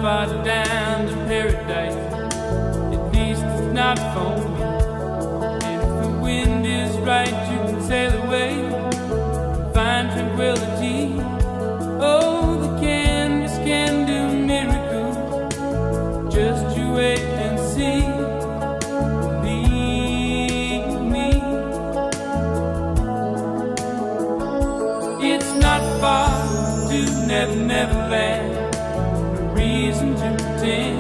far down to paradise. At least it's not for me. And if the wind is right, you can sail away and find tranquility. Oh, the canvas can do miracles. Just you wait and see. Believe me. It's not far to Never Never Land. No reason to pretend.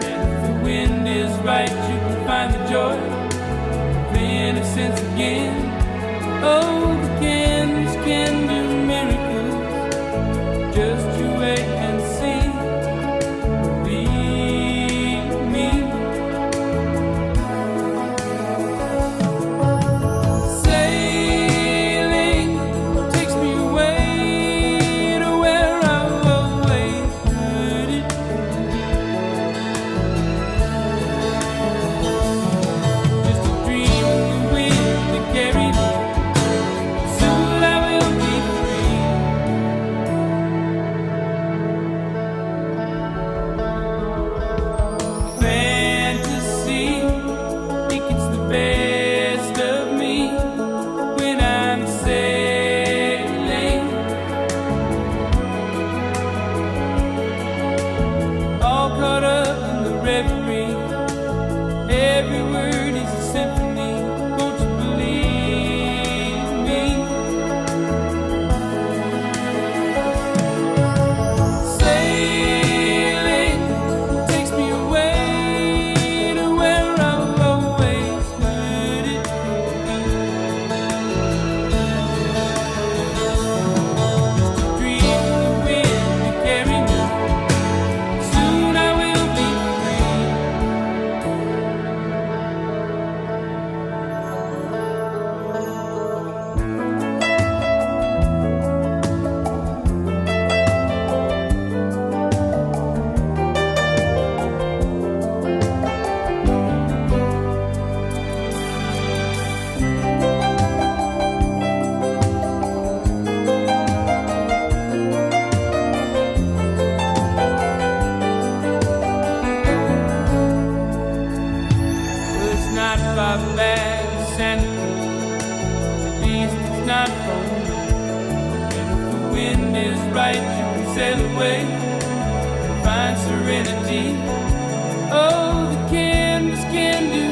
And if the wind is right, you can find the joy of innocence again. Oh, the canvas can do miracles. Just you wait and see. Believe me. Sailing takes me away to where I've always heard it. Just a dream of the wind that carried me. Soon I will be free. Fantasy, think it's the best of me when I'm sailing. All caught up in the reverie. Every word is a symphony. Won't you believe me? Sailing takes me away to where I've always heard it. Just a dream of the wind to carry me. Soon I will be free. Well, it's not far back to Santa Cruz. At least it's not for me. And if the wind is right, you can sail away and find serenity. Oh, the canvas can do